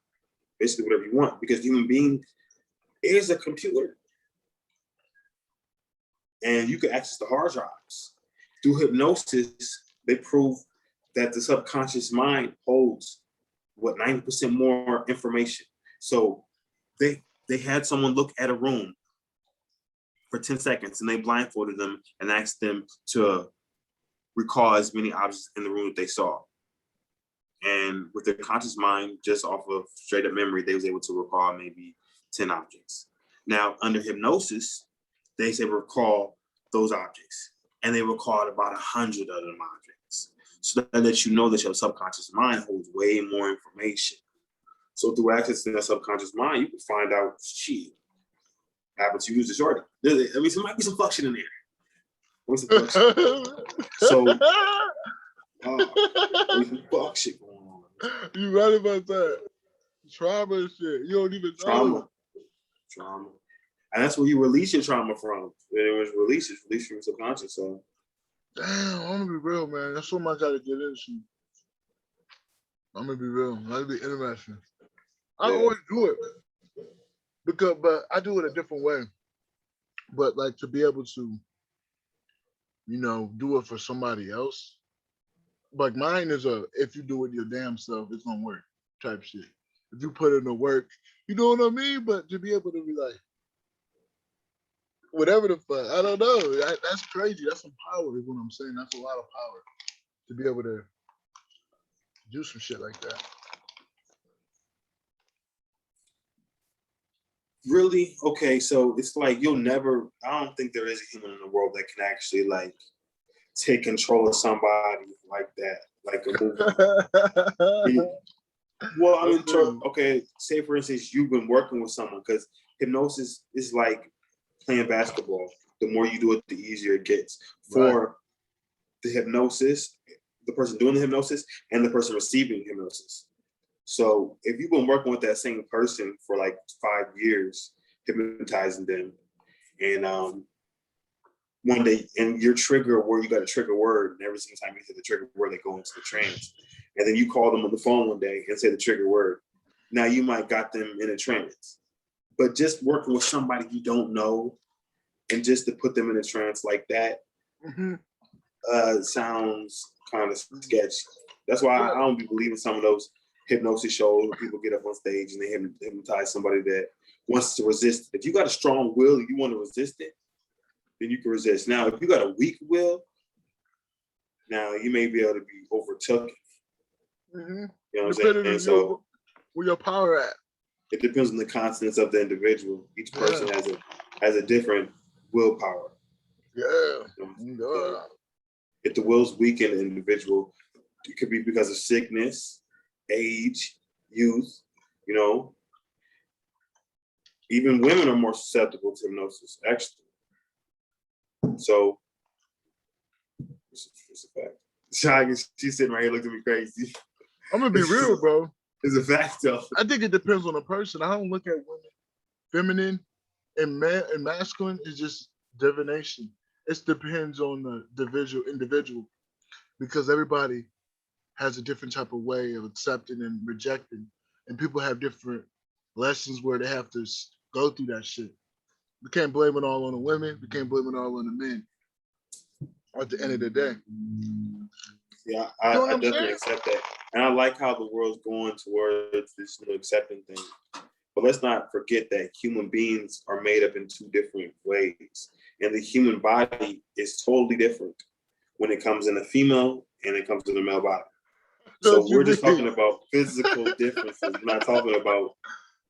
basically whatever you want, because the human being is a computer. And you can access the hard drives. Through hypnosis, they prove that the subconscious mind holds 90% more information. So they had someone look at a room for 10 seconds and they blindfolded them and asked them to recall as many objects in the room that they saw. And with their conscious mind, just off of straight up memory, they was able to recall maybe 10 objects. Now, under hypnosis, they say recall those objects. And they recalled about 100 of them objects. So that lets you know that your subconscious mind holds way more information. So through accessing that subconscious mind, you can find out shit happens to use the shorty. I mean, there might be some fuck shit in there. What's the fuck shit? So, there's some fuck shit going on. You right about that. Trauma and shit. You don't even know. Trauma. And that's where you release your trauma from. When it was released from your subconscious. So, damn, I'm gonna be real, man. That's something I gotta get into. I'm gonna be real. That'd be interesting. I always do it. but I do it a different way. But like to be able to, do it for somebody else. Like mine is a if you do it your damn self, it's gonna work type shit. If you put in the work, you know what I mean? But to be able to be like, whatever the fuck, I don't know. That's crazy. That's some power, is what I'm saying. That's a lot of power to be able to do some shit like that. Really? Okay, so it's like you'll never. I don't think there is a human in the world that can actually like take control of somebody like that, like a movie. Well, I mean, okay, say for instance, you've been working with someone because hypnosis is like playing basketball. The more you do it, the easier it gets Right. for the hypnosis, the person doing the hypnosis, and the person receiving hypnosis. So if you've been working with that same person for like 5 years, hypnotizing them, and one day, and your trigger word, you got a trigger word, and every single time you hit the trigger word, they go into the trance. And then you call them on the phone one day and say the trigger word. Now you might got them in a trance. But just working with somebody you don't know and just to put them in a trance like that Mm-hmm. sounds kind of sketchy. That's why Yeah. I don't be believing some of those hypnosis shows where people get up on stage and they hypnotize somebody that wants to resist. If you got a strong will, you want to resist it, then you can resist. Now, if you got a weak will, now you may be able to be overtook. Mm-hmm. You know what I'm Depending saying? on So where your power at. it depends on the constance of the individual. Each person Yeah. has a different willpower. Yeah. You know? So Yeah. if the will's weak in the individual, it could be because of sickness, age, youth, you know. Even women are more susceptible to hypnosis, actually. So it's a fact. She's sitting right here looking at me crazy. I'm gonna be real, bro. It's a fact, though. I think it depends on the person. I don't look at women feminine and man and masculine is just divination. It depends on the individual because everybody has a different type of way of accepting and rejecting, and people have different lessons where they have to go through that shit. We can't blame it all on the women. We can't blame it all on the men. At the end of the day, Yeah, you know what I I'm definitely saying? accept that. And I like how the world's going towards this accepting thing. But let's not forget that human beings are made up in two different ways. And the human body is totally different when it comes in a female and it comes in a male body. So Don't you we're just mean? talking about physical differences. We're not Yo, talking about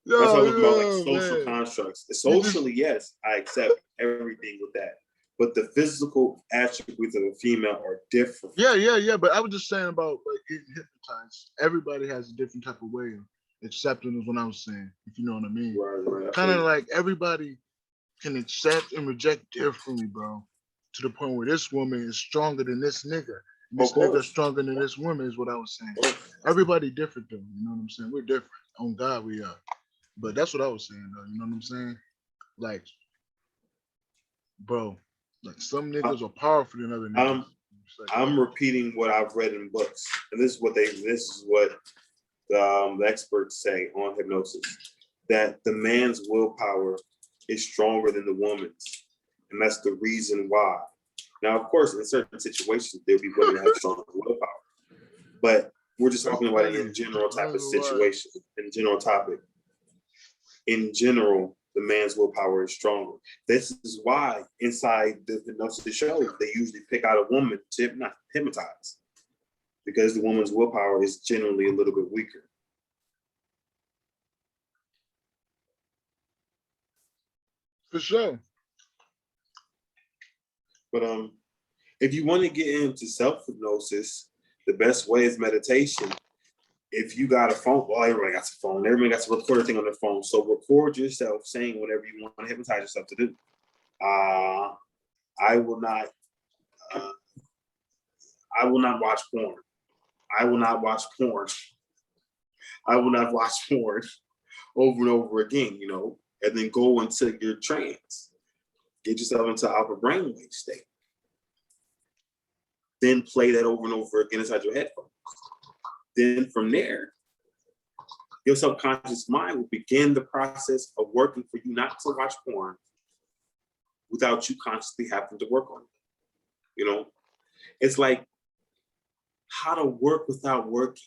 like yo, social man. constructs. You just Socially, yes, I accept everything with that. But the physical attributes of a female are different. yeah. But I was just saying about like getting hypnotized. Everybody has a different type of way of accepting is what I was saying, if you know what I mean. Right. Kind of like everybody can accept and reject differently, bro. To the point where this woman is stronger than this nigga. And Of this nigga is course. stronger than this woman is what I was saying. Everybody different though, you know what I'm saying? We're different. On God we are. But that's what I was saying though, you know what I'm saying? Like, bro, like some niggas are powerful than other niggas. I'm I'm repeating what I've read in books, and this is what the experts say on hypnosis, that the man's willpower is stronger than the woman's, and that's the reason why. Now, of course, in certain situations, there'll be women that have stronger willpower, but we're just That's talking about it funny. in general I type don't of know why. situation, in general topic. In general, the man's willpower is stronger. This is why inside the hypnosis shows, they usually pick out a woman to hypnotize because the woman's willpower is generally a little bit weaker. For sure. But if you want to get into self hypnosis, the best way is meditation. If you got a phone, well, everybody got a phone. Everybody got a recorder thing on their phone. So record yourself saying whatever you want to hypnotize yourself to do. I will not. Uh, I will not watch porn. I will not watch porn. I will not watch porn over and over again. And then go into your trance. Get yourself into alpha brainwave state. Then play that over and over again inside your headphones. Then from there, Your subconscious mind will begin the process of working for you not to watch porn without you consciously having to work on it. You know, it's like how to work without working.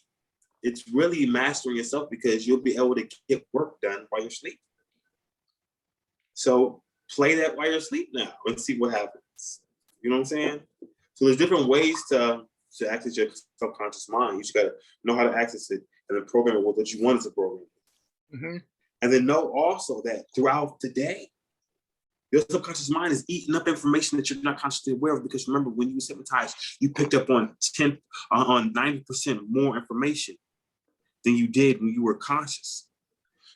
It's really mastering yourself because you'll be able to get work done while you're asleep. So play that while you're asleep now and see what happens. You know what I'm saying? So there's different ways to access your subconscious mind. You just gotta know how to access it and then program it with what you want as a program. Mm-hmm. And then know also that throughout the day, your subconscious mind is eating up information that you're not consciously aware of, because remember, when you were hypnotized, you picked up on 90% more information than you did when you were conscious.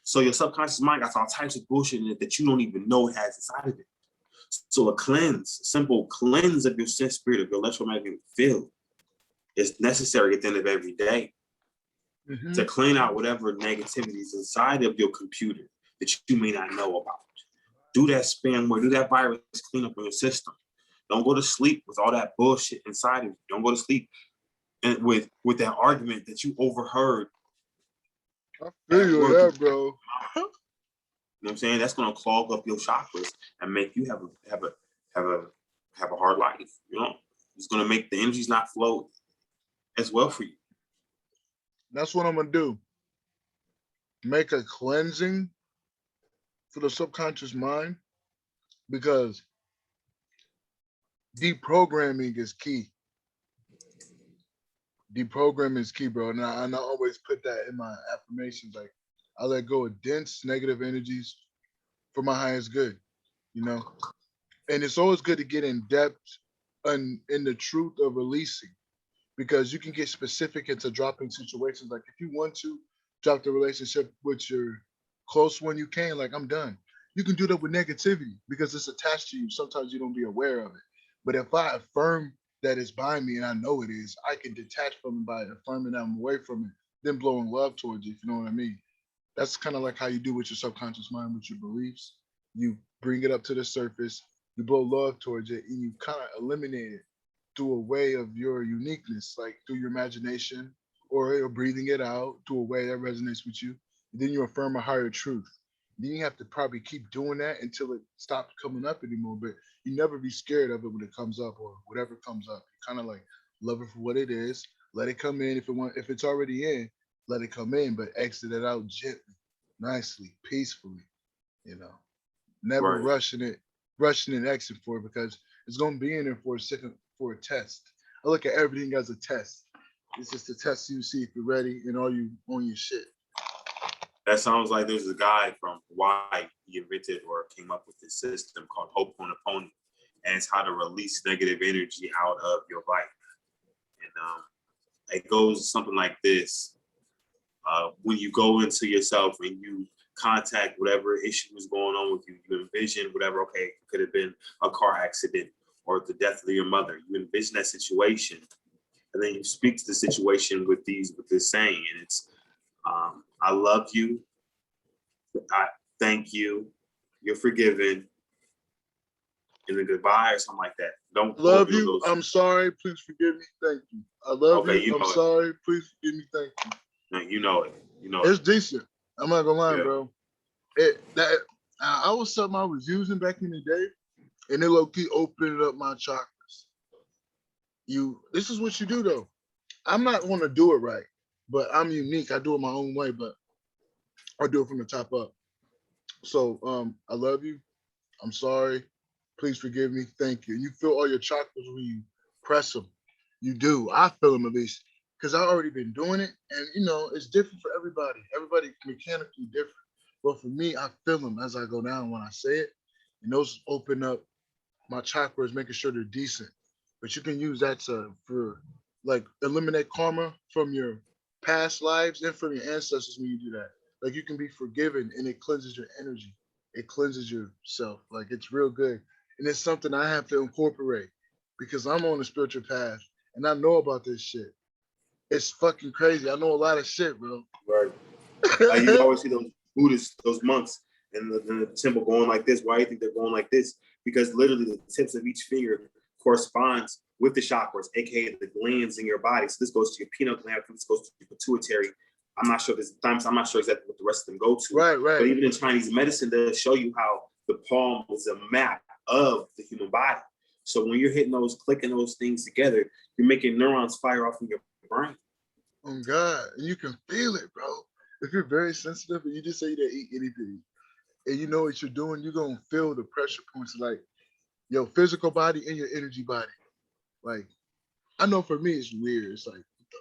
So your subconscious mind got all types of bullshit in it that you don't even know it has inside of it. So a simple cleanse of your sense spirit, of your electromagnetic field, is necessary at the end of every day to clean out whatever negativities inside of your computer that you may not know about. Do that spamware, do that virus cleanup in your system. Don't go to sleep with all that bullshit inside of you. Don't go to sleep with that argument that you overheard. I feel you on that, bro. You know what I'm saying? That's gonna clog up your chakras and make you have a hard life. You know, it's gonna make the energies not flow as well for you. That's what I'm gonna do. Make a cleansing for the subconscious mind, because deprogramming is key. Deprogramming is key, bro. And I always put that in my affirmations. Like, I let go of dense negative energies for my highest good, you know? And it's always good to get in depth in the truth of releasing, because you can get specific into dropping situations. Like, if you want to drop the relationship with your close one, you can. Like, I'm done. You can do that with negativity because it's attached to you. Sometimes you don't be aware of it. But if I affirm that it's by me and I know it is, I can detach from it by affirming that I'm away from it, then blowing love towards it, if you know what I mean. That's kind of like how you do with your subconscious mind, with your beliefs. You bring it up to the surface, you blow love towards it, and you kind of eliminate it through a way of your uniqueness, like through your imagination, or you're breathing it out through a way that resonates with you. And then you affirm a higher truth. Then you have to probably keep doing that until it stops coming up anymore. But you never be scared of it when it comes up, or whatever comes up. You kind of like love it for what it is. Let it come in. If it's already in, let it come in, but exit it out gently, nicely, peacefully. You know, never Right. rushing and exiting for it, because it's gonna be in there for a test. I look at everything as a test. It's just a test you see if you're ready and are you on your shit. That sounds like there's a guy from Hawaii. He invented or came up with this system called Ho'oponopono, and it's how to release negative energy out of your life. And it goes something like this: when you go into yourself and you contact whatever issue is going on with you, you envision whatever. Okay, it could have been a car accident or the death of your mother. You envision that situation, and then you speak to the situation with this saying, and it's I love you. I thank you. You're forgiven. And then goodbye or something like that. Don't Love overdo you. those. I'm sorry. Please forgive me. Thank you. I love Okay, you. I'm sorry. Please forgive me. Thank you. No, you know it. You know It's it. decent. I'm not gonna lie, Yeah. bro. I was something I was using back in the day, and it low key opened up my chakras. This is what you do though. I'm not gonna do it right, but I'm unique. I do it my own way, but I do it from the top up. So I love you. I'm sorry. Please forgive me. Thank you. And you feel all your chakras when you press them. You do. I feel them at least, because I've already been doing it, and it's different for everybody. Everybody mechanically different, but for me, I feel them as I go down when I say it, and those open up my chakras, making sure they're decent. But you can use that for like eliminate karma from your past lives and from your ancestors when you do that. Like, you can be forgiven, and it cleanses your energy. It cleanses yourself. Like, it's real good. And it's something I have to incorporate because I'm on a spiritual path and I know about this shit. It's fucking crazy. I know a lot of shit, bro. Right. You always see those Buddhists, those monks in the temple going like this. Why do you think they're going like this? Because literally the tips of each finger corresponds with the chakras, aka the glands in your body. So this goes to your pineal gland, this goes to your pituitary I'm not sure this times. I'm not sure exactly what the rest of them go to. Right, But right. even in Chinese medicine, they'll show you how the palm is a map of the human body. So when you're hitting those, clicking those things together, you're making neurons fire off in your brain. Oh God, you can feel it, bro. If you're very sensitive and you just say you don't eat anything, and you know what you're doing, you're gonna feel the pressure points like your physical body and your energy body. Like I know for me it's weird. It's like what the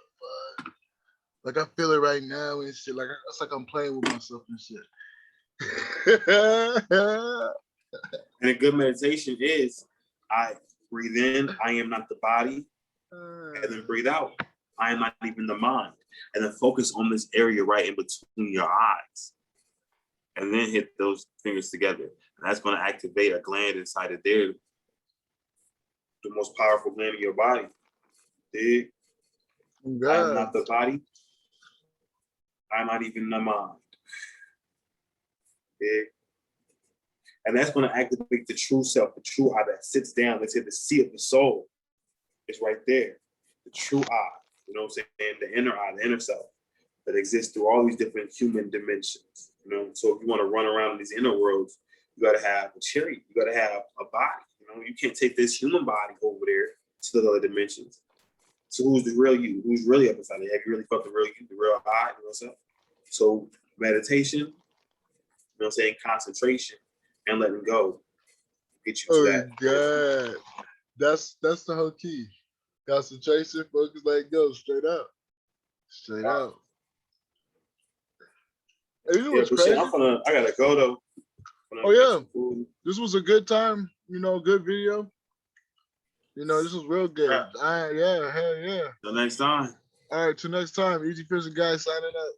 fuck? Like I feel it right now and shit. Like it's like I'm playing with myself and shit. And a good meditation is I breathe in, I am not the body, and then breathe out. I am not even the mind. And then focus on this area right in between your eyes. And then hit those fingers together. And that's going to activate a gland inside of there, the most powerful gland in your body. Dig? I am God. not the body. I'm not even the mind. Dig? And that's going to activate the true self, the true eye that sits down. They say the seat of the soul is right there. The true eye, you know what I'm saying? The inner eye, the inner self that exists through all these different human dimensions. You know, so if you want to run around in these inner worlds, you got to have a chariot. You got to have a body. You know, you can't take this human body over there to the other dimensions. So who's the real you? Who's really up inside there? Have you really felt the real you, the real I? You know what I'm saying? So meditation, you know what I'm saying, concentration and letting go get you to Oh that. God. That's the whole key. Concentration, focus, let go, straight up. Straight up. And you know Yeah, what's but shit, crazy? I gotta go though. Oh yeah. This was a good time, good video. This was real good. Yeah. All right, yeah, hell yeah. Till next time. All right, till next time. Easy Prison Guy signing up.